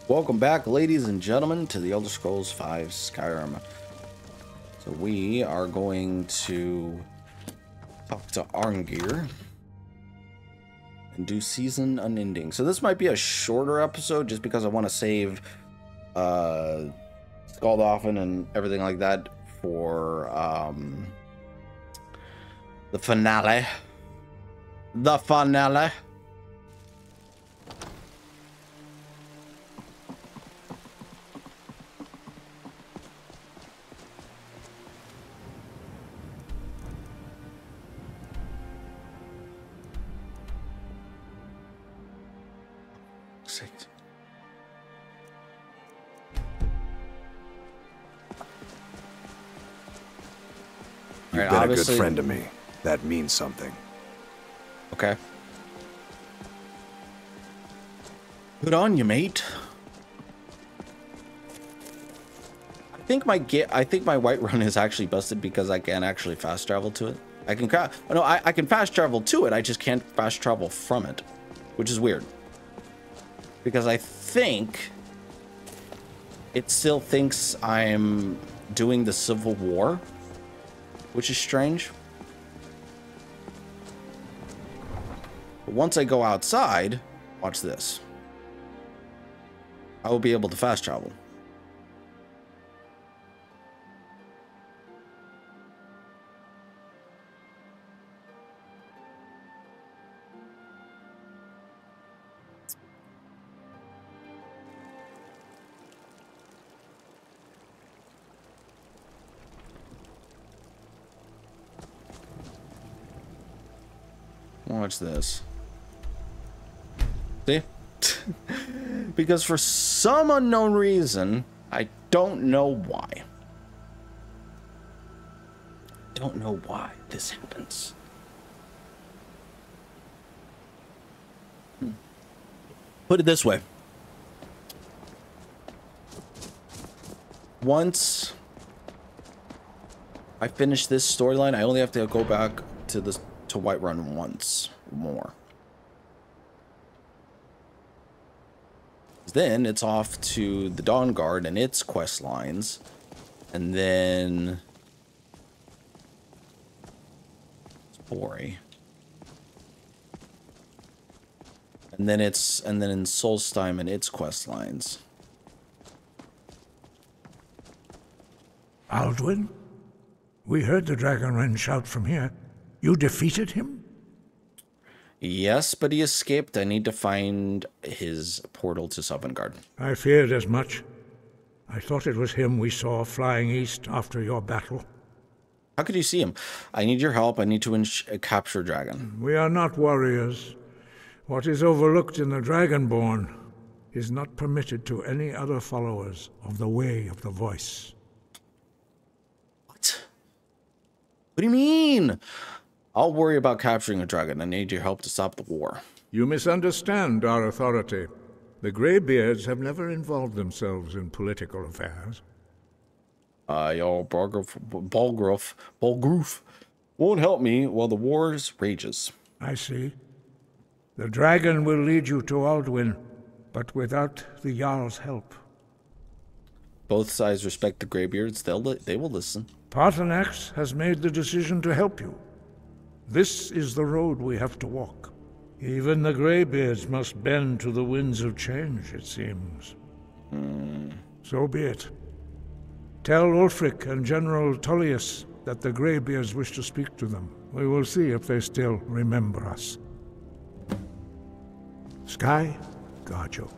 Welcome back, ladies and gentlemen, to the Elder Scrolls V Skyrim. So we are going to talk to Arngir and do Season Unending. So this might be a shorter episode just because I want to save Skaldolfin and everything like that for the finale. The finale. You've been a good friend to me. That means something. Okay. Good on you, mate. I think my Whiterun is actually busted because I can actually fast travel to it. I can fast travel to it. I just can't fast travel from it, which is weird. Because I think it still thinks I'm doing the Civil War, which is strange. But once I go outside, watch this. I will be able to fast travel. Watch this. See? Because for some unknown reason, I don't know why. Don't know why this happens. Put it this way. Once I finish this storyline, I only have to go back to this to Whiterun once more. Then it's off to the Dawn Guard and its quest lines, and then Spori, and then in Solstheim and its quest lines. Alduin? We heard the Dragonren shout from here. You defeated him? Yes, but he escaped. I need to find his portal to Sovngarde. I feared as much. I thought it was him we saw flying east after your battle. How could you see him? I need your help. I need to capture Dragon. We are not warriors. What is overlooked in the Dragonborn is not permitted to any other followers of the Way of the Voice. What? What do you mean? I'll worry about capturing a dragon. I need your help to stop the war. You misunderstand our authority. The Greybeards have never involved themselves in political affairs. Your Balgruf won't help me while the war rages. I see. The dragon will lead you to Alduin, but without the Jarl's help. Both sides respect the Greybeards. They will listen. Paarthurnax has made the decision to help you. This is the road we have to walk. Even the Greybeards must bend to the winds of change, it seems. So be it. Tell Ulfric and General Tullius that the Greybeards wish to speak to them. We will see if they still remember us. Sky, guard you.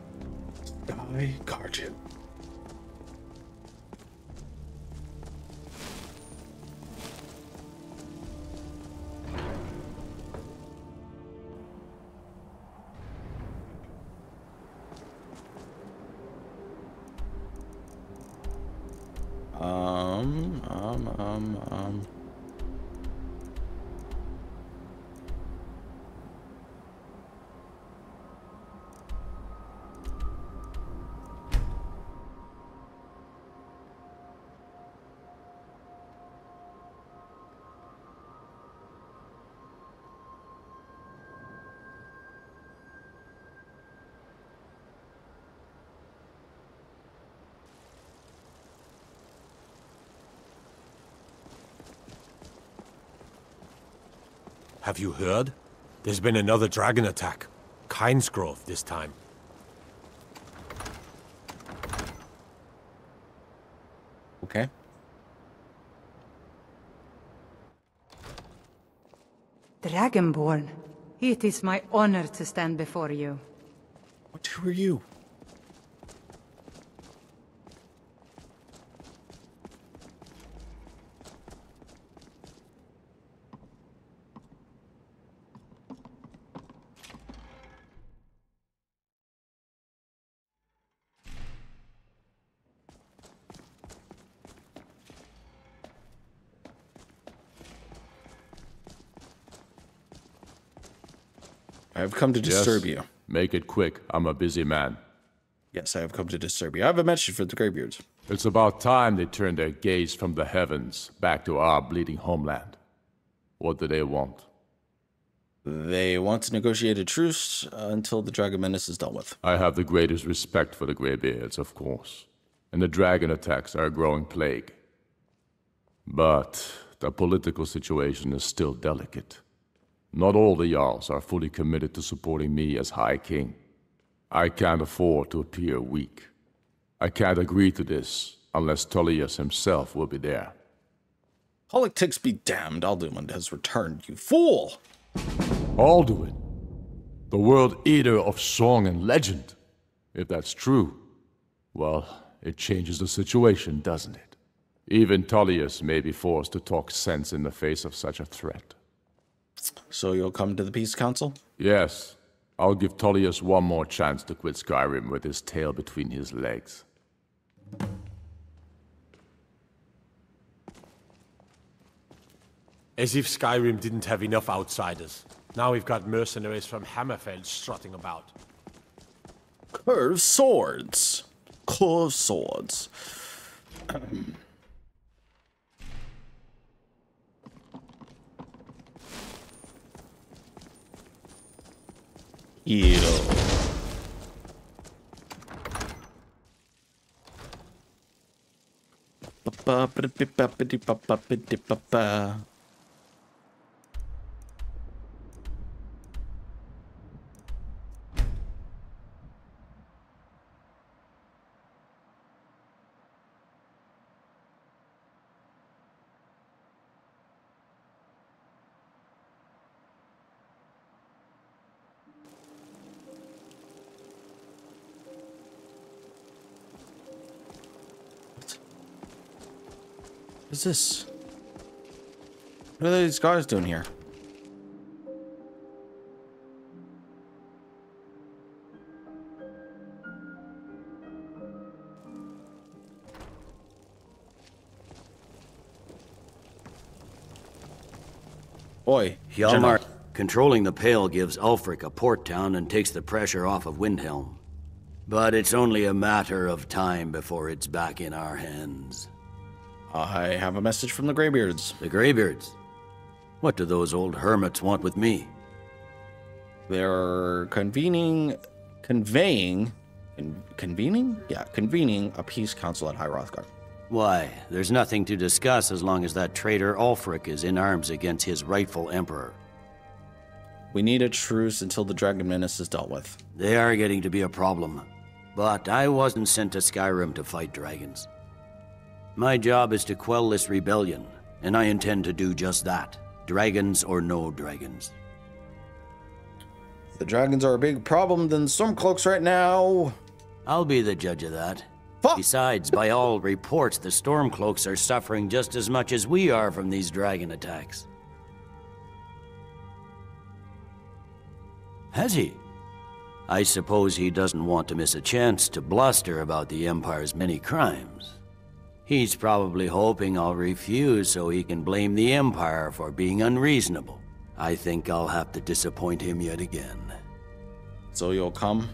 Sky, guard you. Have you heard? There's been another dragon attack. Kynesgrove this time. Okay. Dragonborn, it is my honor to stand before you. Who are you? I have come to disturb you. Make it quick. I'm a busy man. Yes, I have come to disturb you. I have a message for the Greybeards. It's about time they turned their gaze from the heavens back to our bleeding homeland. What do they want? They want to negotiate a truce until the Dragon Menace is dealt with. I have the greatest respect for the Greybeards, of course. And the dragon attacks are a growing plague. But the political situation is still delicate. Not all the Jarls are fully committed to supporting me as High King. I can't afford to appear weak. I can't agree to this unless Tullius himself will be there. Politics be damned, Alduin has returned, you fool! Alduin? The world eater of song and legend? If that's true, well, it changes the situation, doesn't it? Even Tullius may be forced to talk sense in the face of such a threat. So you'll come to the Peace Council? Yes. I'll give Tullius one more chance to quit Skyrim with his tail between his legs. As if Skyrim didn't have enough outsiders. Now we've got mercenaries from Hammerfell strutting about. Curved swords. Curved swords. Heal. What is this? What are these guys doing here? Oi, Hjalmar, controlling the Pale gives Ulfric a port town and takes the pressure off of Windhelm. But it's only a matter of time before it's back in our hands. I have a message from the Greybeards. The Greybeards? What do those old hermits want with me? They're convening a peace council at High Hrothgar. Why, there's nothing to discuss as long as that traitor Ulfric is in arms against his rightful emperor. We need a truce until the Dragon Menace is dealt with. They are getting to be a problem. But I wasn't sent to Skyrim to fight dragons. My job is to quell this rebellion, and I intend to do just that. Dragons or no dragons. The dragons are a big problem than Stormcloaks right now. I'll be the judge of that. Fuck. Besides, by all reports, the Stormcloaks are suffering just as much as we are from these dragon attacks. Has he? I suppose he doesn't want to miss a chance to bluster about the Empire's many crimes. He's probably hoping I'll refuse so he can blame the Empire for being unreasonable. I think I'll have to disappoint him yet again. So you'll come?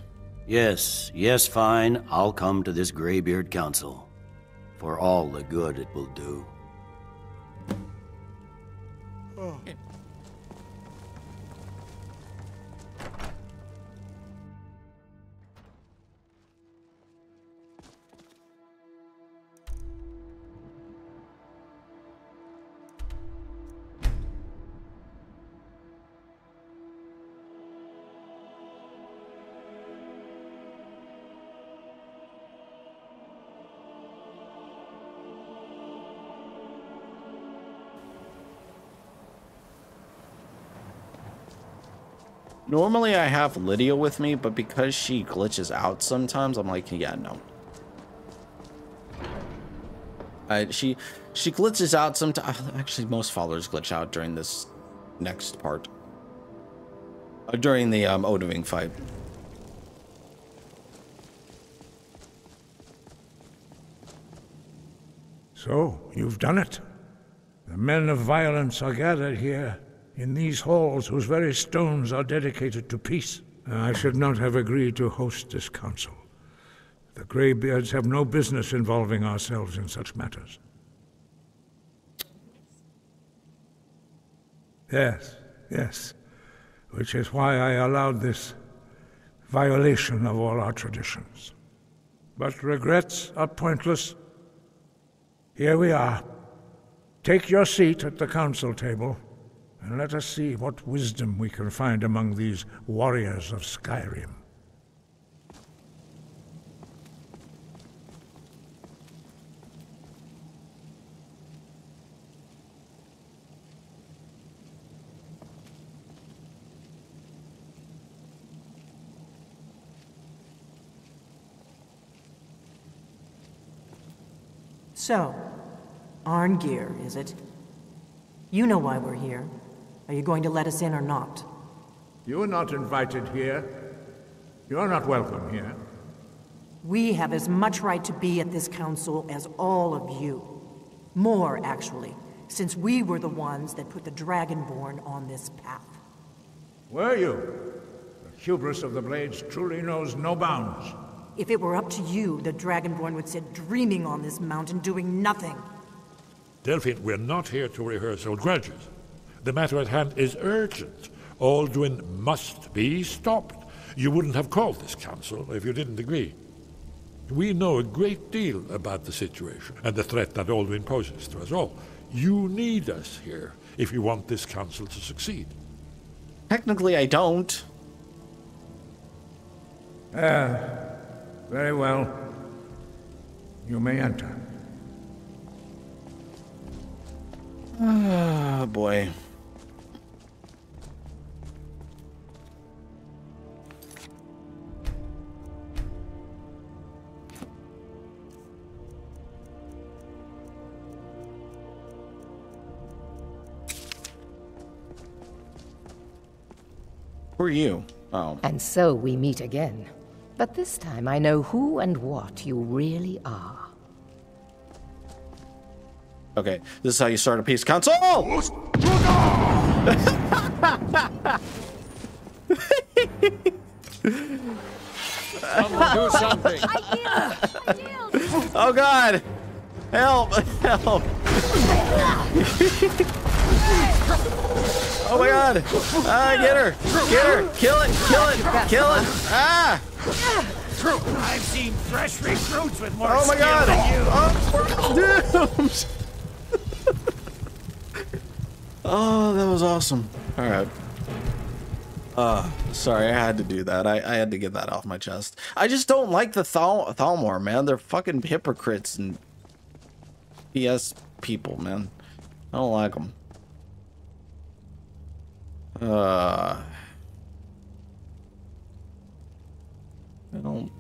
Yes, fine. I'll come to this Greybeard Council. For all the good it will do. Okay. Normally I have Lydia with me, but because she glitches out sometimes, I'm like, yeah, no. She glitches out sometimes. Actually, most followers glitch out during this next part. During the Odoving fight. So, you've done it. The men of violence are gathered here, in these halls whose very stones are dedicated to peace. I should not have agreed to host this council. The Greybeards have no business involving ourselves in such matters. Yes. Which is why I allowed this violation of all our traditions. But regrets are pointless. Here we are. Take your seat at the council table, and let us see what wisdom we can find among these warriors of Skyrim. So, Arngeir, is it? You know why we're here. Are you going to let us in or not? You are not invited here. You are not welcome here. We have as much right to be at this council as all of you. More, actually, since we were the ones that put the Dragonborn on this path. Were you? The hubris of the Blades truly knows no bounds. If it were up to you, the Dragonborn would sit dreaming on this mountain doing nothing. Delphine, we're not here to rehearse old grudges. The matter at hand is urgent. Alduin must be stopped. You wouldn't have called this council if you didn't agree. We know a great deal about the situation and the threat that Alduin poses to us all. You need us here if you want this council to succeed. Technically, I don't. Very well. You may enter. Ah, boy. Who are you? Oh. And so we meet again. But this time I know who and what you really are. Okay, this is how you start a peace council! Someone do something! Oh god! Help! Help! Oh my god! Get her! Get her! Kill it! Kill it! Kill it! Ah! I've seen fresh recruits with more oh my skill god! than you. Oh, we're doomed! Oh, that was awesome. Alright. Sorry, I had to do that. I had to get that off my chest. I just don't like the Thalmor, man. They're fucking hypocrites and PS people, man. I don't like them. I don't.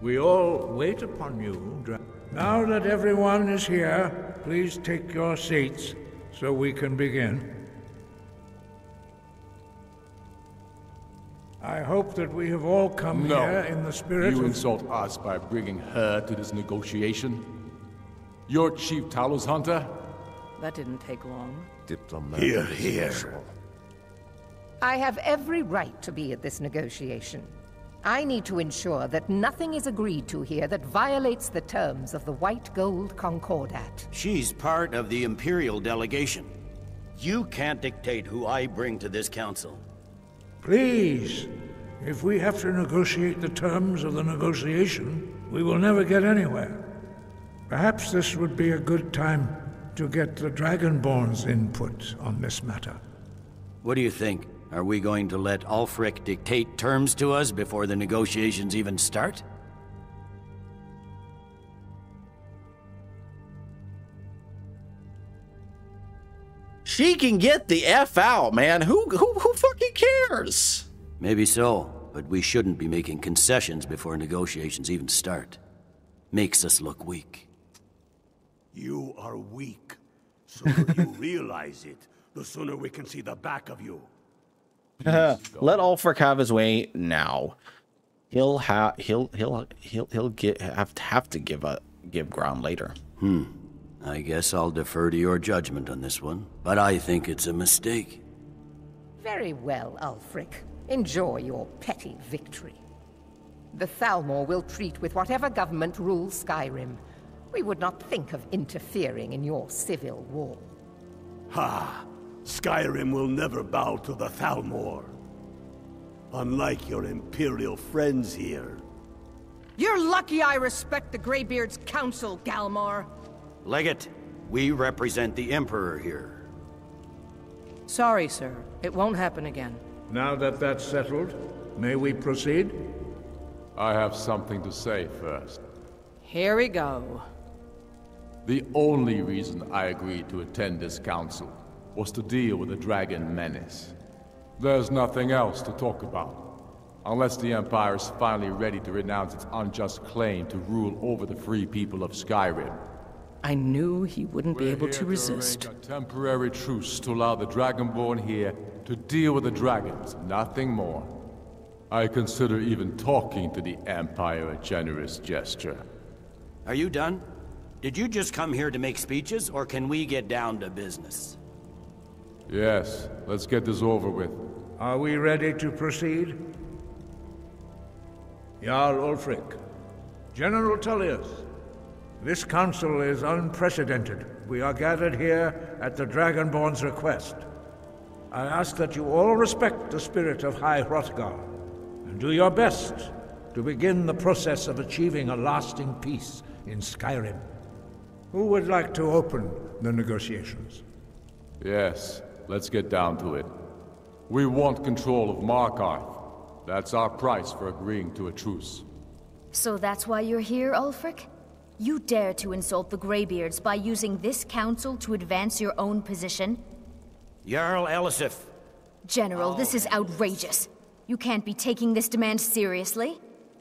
We all wait upon you. Now that everyone is here, please take your seats so we can begin. I hope that we have all come here in the spirit You of... insult us by bringing her to this negotiation? You're Chief Talos Hunter? That didn't take long. Here, here. I have every right to be at this negotiation. I need to ensure that nothing is agreed to here that violates the terms of the White Gold Concordat. She's part of the Imperial delegation. You can't dictate who I bring to this council. Please, if we have to negotiate the terms of the negotiation, we will never get anywhere. Perhaps this would be a good time to get the Dragonborn's input on this matter. What do you think? Are we going to let Ulfric dictate terms to us before the negotiations even start? She can get the F out, man. Who fucking cares? Maybe so, but we shouldn't be making concessions before negotiations even start. Makes us look weak. You are weak. The sooner you realize it, the sooner we can see the back of you. Let Ulfric have his way now. He'll have to give ground later. I guess I'll defer to your judgment on this one, but I think it's a mistake. Very well, Ulfric. Enjoy your petty victory. The Thalmor will treat with whatever government rules Skyrim. We would not think of interfering in your civil war. Ha! Skyrim will never bow to the Thalmor. Unlike your Imperial friends here. You're lucky I respect the Greybeard's counsel, Galmar. Legate, we represent the Emperor here. Sorry, sir. It won't happen again. Now that that's settled, may we proceed? I have something to say first. Here we go. The only reason I agreed to attend this council was to deal with the dragon menace. There's nothing else to talk about, unless the Empire is finally ready to renounce its unjust claim to rule over the free people of Skyrim. I knew he wouldn't be able to resist. To arrange a temporary truce to allow the Dragonborn here to deal with the dragons, nothing more. I consider even talking to the Empire a generous gesture. Are you done? Did you just come here to make speeches, or can we get down to business? Yes, let's get this over with. Are we ready to proceed? Jarl Ulfric, General Tullius, this council is unprecedented. We are gathered here at the Dragonborn's request. I ask that you all respect the spirit of High Hrothgar, and do your best to begin the process of achieving a lasting peace in Skyrim. Who would like to open the negotiations? Yes, let's get down to it. We want control of Markarth. That's our price for agreeing to a truce. So that's why you're here, Ulfric? You dare to insult the Greybeards by using this council to advance your own position? Jarl Elisif. General, this is outrageous. You can't be taking this demand seriously.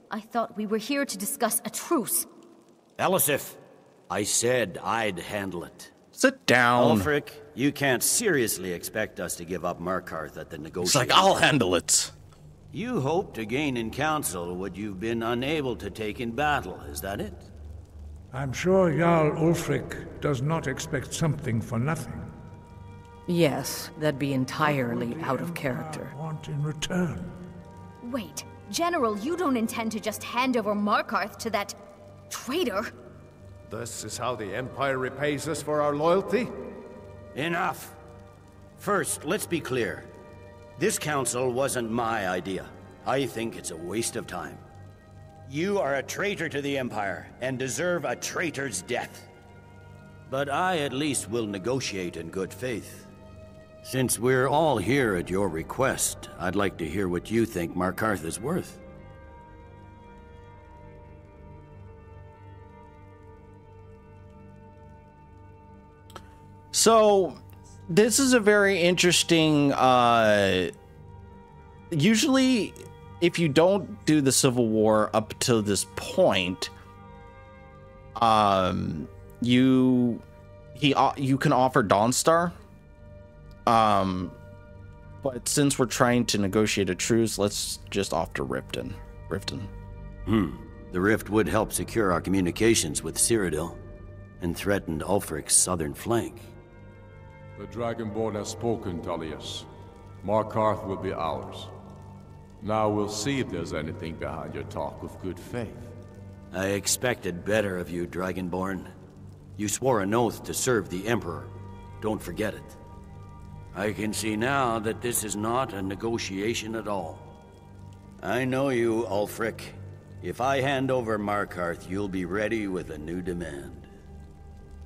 I thought we were here to discuss a truce. Elisif, I said I'd handle it. Sit down. Ulfric, you can't seriously expect us to give up Markarth at the negotiations. It's like, I'll handle it. You hope to gain in council what you've been unable to take in battle, is that it? I'm sure Jarl Ulfric does not expect something for nothing. Yes, that'd be entirely out of character. Want in return? Wait, General, you don't intend to just hand over Markarth to that traitor? This is how the Empire repays us for our loyalty? Enough. First, let's be clear. This council wasn't my idea. I think it's a waste of time. You are a traitor to the Empire, and deserve a traitor's death. But I at least will negotiate in good faith. Since we're all here at your request, I'd like to hear what you think Markarth is worth. So, this is a very interesting, usually, if you don't do the Civil War up to this point, you can offer Dawnstar. But since we're trying to negotiate a truce, let's just offer Riften. The rift would help secure our communications with Cyrodiil, and threatened Ulfric's southern flank. The Dragonborn has spoken, Tullius. Markarth will be ours. Now we'll see if there's anything behind your talk of good faith. I expected better of you, Dragonborn. You swore an oath to serve the Emperor. Don't forget it. I can see now that this is not a negotiation at all. I know you, Ulfric. If I hand over Markarth, you'll be ready with a new demand.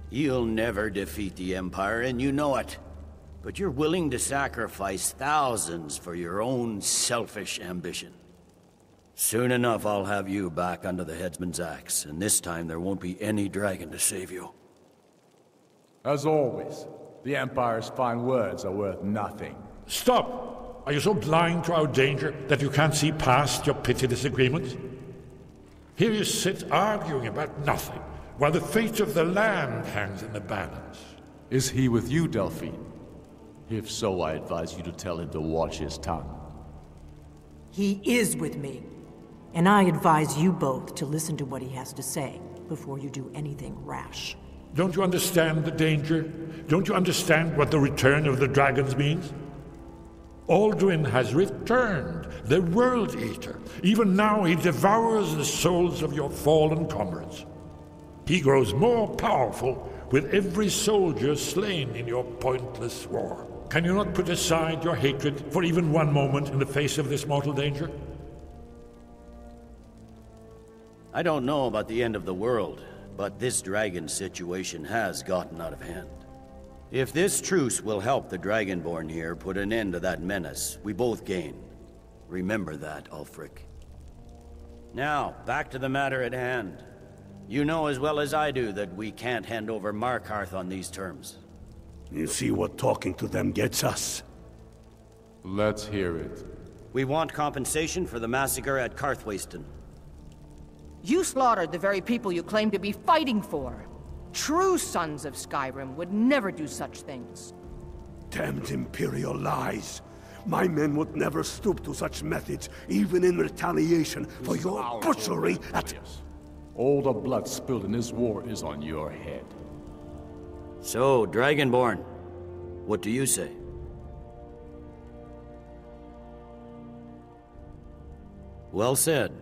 You'll never defeat the Empire, and you know it. But you're willing to sacrifice thousands for your own selfish ambition. Soon enough, I'll have you back under the headsman's axe, and this time there won't be any dragon to save you. As always, the Empire's fine words are worth nothing. Stop! Are you so blind to our danger that you can't see past your petty disagreements? Here you sit arguing about nothing, while the fate of the land hangs in the balance. Is he with you, Delphine? If so, I advise you to tell him to watch his tongue. He is with me. And I advise you both to listen to what he has to say before you do anything rash. Don't you understand the danger? Don't you understand what the return of the dragons means? Alduin has returned, the World Eater. Even now he devours the souls of your fallen comrades. He grows more powerful with every soldier slain in your pointless war. Can you not put aside your hatred for even one moment in the face of this mortal danger? I don't know about the end of the world, but this dragon situation has gotten out of hand. If this truce will help the Dragonborn here put an end to that menace, we both gain. Remember that, Ulfric. Now, back to the matter at hand. You know as well as I do that we can't hand over Markarth on these terms. You see what talking to them gets us? Let's hear it. We want compensation for the massacre at Karthwasten. You slaughtered the very people you claim to be fighting for. True sons of Skyrim would never do such things. Damned Imperial lies. My men would never stoop to such methods, even in retaliation for your butchery at... All the blood spilled in this war is on your head. So, Dragonborn, what do you say? Well said.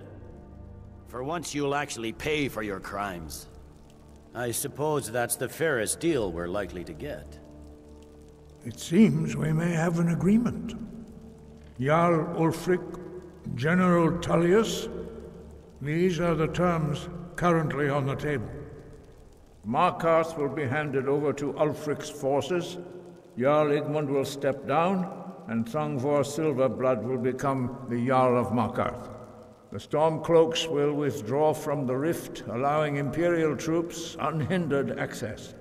For once you'll actually pay for your crimes. I suppose that's the fairest deal we're likely to get. It seems we may have an agreement. Jarl Ulfric, General Tullius, these are the terms currently on the table. Markarth will be handed over to Ulfric's forces, Jarl Igmund will step down, and Thongvor Silverblood will become the Jarl of Markarth. The Stormcloaks will withdraw from the rift, allowing Imperial troops unhindered access.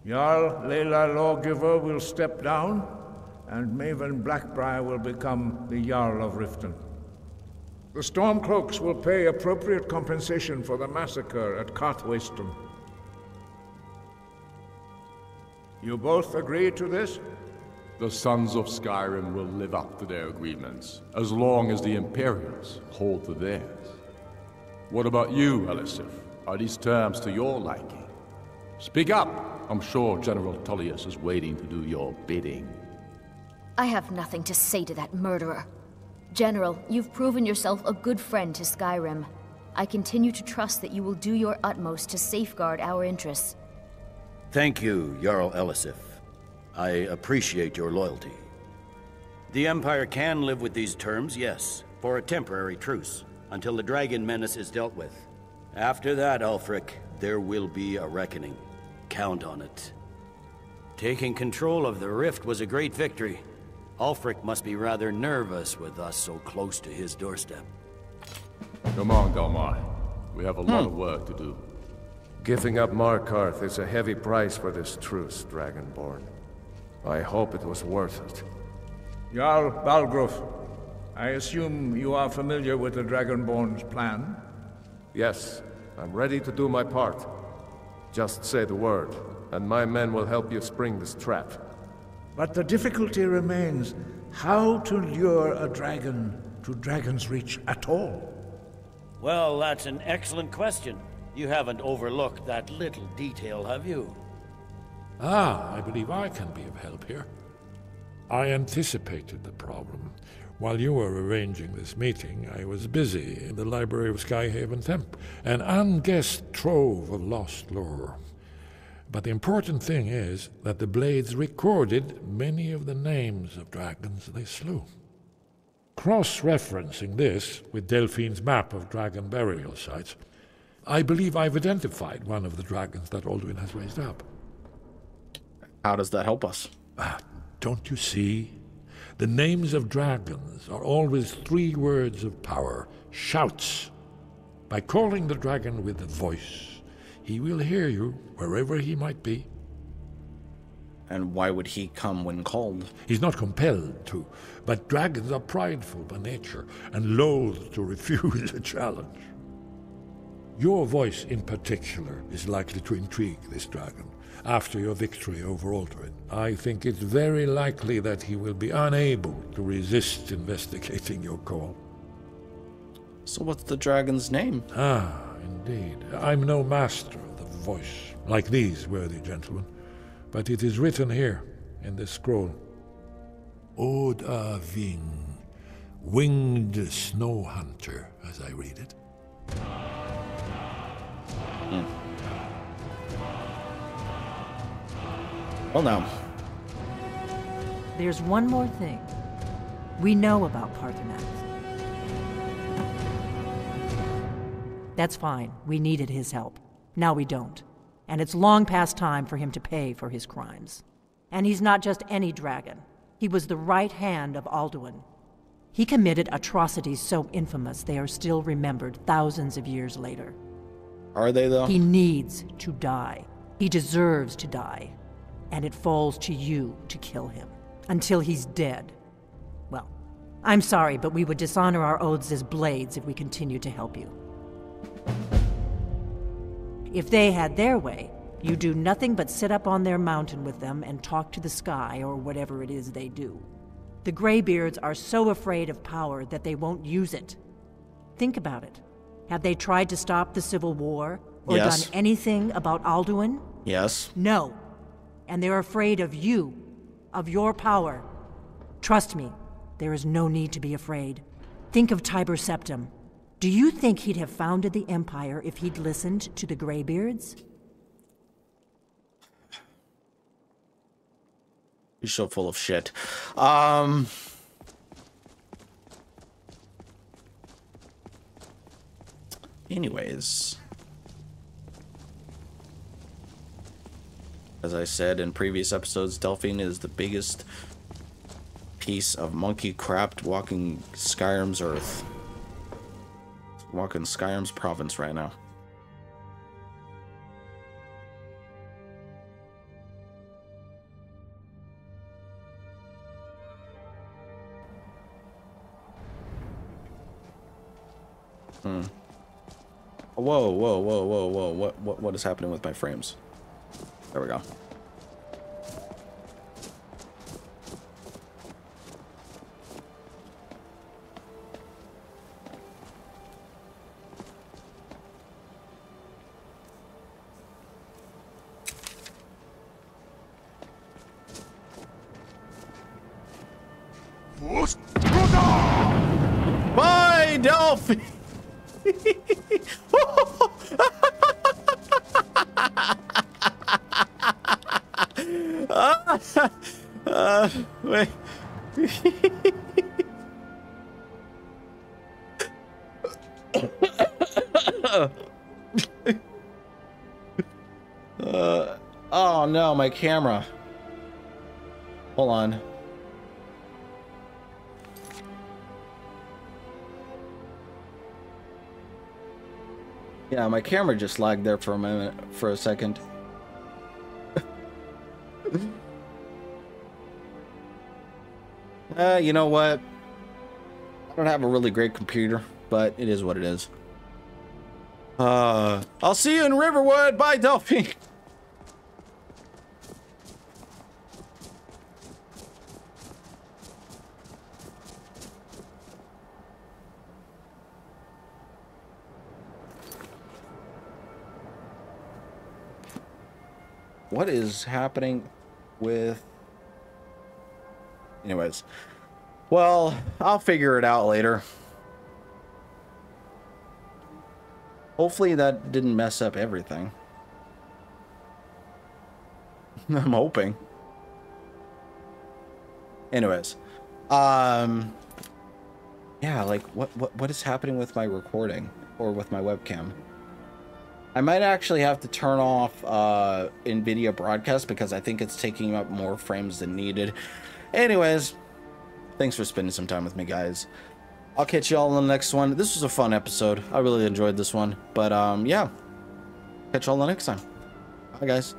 Jarl Leila Lawgiver will step down, and Maven Blackbriar will become the Jarl of Riften. The Stormcloaks will pay appropriate compensation for the massacre at Karthwasten. You both agree to this? The Sons of Skyrim will live up to their agreements, as long as the Imperials hold to theirs. What about you, Elisif? Are these terms to your liking? Speak up! I'm sure General Tullius is waiting to do your bidding. I have nothing to say to that murderer. General, you've proven yourself a good friend to Skyrim. I continue to trust that you will do your utmost to safeguard our interests. Thank you, Jarl Elisif. I appreciate your loyalty. The Empire can live with these terms, yes, for a temporary truce, until the dragon menace is dealt with. After that, Ulfric, there will be a reckoning. Count on it. Taking control of the Rift was a great victory. Ulfric must be rather nervous with us so close to his doorstep. Come on, Galmar. We have a lot of work to do. Giving up Markarth is a heavy price for this truce, Dragonborn. I hope it was worth it. Jarl Balgruuf, I assume you are familiar with the Dragonborn's plan? Yes, I'm ready to do my part. Just say the word, and my men will help you spring this trap. But the difficulty remains how to lure a dragon to Dragon's Reach at all. Well, that's an excellent question. You haven't overlooked that little detail, have you? I believe I can be of help here. I anticipated the problem. While you were arranging this meeting, I was busy in the library of Skyhaven Temp, an unguessed trove of lost lore. But the important thing is that the blades recorded many of the names of dragons they slew. Cross-referencing this with Delphine's map of dragon burial sites, I believe I've identified one of the dragons that Alduin has raised up. How does that help us? Don't you see? The names of dragons are always 3 words of power, shouts. By calling the dragon with a voice, he will hear you wherever he might be. And why would he come when called? He's not compelled to, but dragons are prideful by nature and loath to refuse a challenge. Your voice in particular is likely to intrigue this dragon. After your victory over Alduin, I think it's very likely that he will be unable to resist investigating your call. So what's the dragon's name? Ah, indeed. I'm no master of the voice, like these worthy gentlemen, but it is written here in this scroll. Oda Ving, winged snow hunter, as I read it. Well, now. There's one more thing. We know about Parthenax. That's fine. We needed his help. Now we don't. And it's long past time for him to pay for his crimes. And he's not just any dragon. He was the right hand of Alduin. He committed atrocities so infamous they are still remembered thousands of years later. Are they, though? He needs to die. He deserves to die. And it falls to you to kill him. Until he's dead. Well, I'm sorry, but we would dishonor our oaths as blades if we continued to help you. If they had their way, you do nothing but sit up on their mountain with them and talk to the sky or whatever it is they do. The Greybeards are so afraid of power that they won't use it. Think about it. Have they tried to stop the Civil War or done anything about Alduin? Yes. No. And they're afraid of you, of your power. Trust me, there is no need to be afraid. Think of Tiber Septim. Do you think he'd have founded the Empire if he'd listened to the Greybeards? You're so full of shit. Anyways. As I said in previous episodes, Delphine is the biggest piece of monkey crap walking Skyrim's earth. Walking Skyrim's province right now. Whoa, whoa, whoa, whoa, whoa. What is happening with my frames? There we go. Bye, Delphi! Wait. Oh no, my camera. Hold on. Yeah, my camera just lagged there for a minute, for a second. You know what? I don't have a really great computer, but it is what it is. I'll see you in Riverwood. Bye, Delphine. What is happening with... Anyways. Well, I'll figure it out later. Hopefully that didn't mess up everything. I'm hoping. Anyways, yeah, like what is happening with my recording or with my webcam? I might actually have to turn off NVIDIA broadcast because I think it's taking up more frames than needed. Anyways, thanks for spending some time with me, guys. I'll catch y'all in the next one. This was a fun episode. I really enjoyed this one. But yeah, catch y'all the next time. Bye, guys.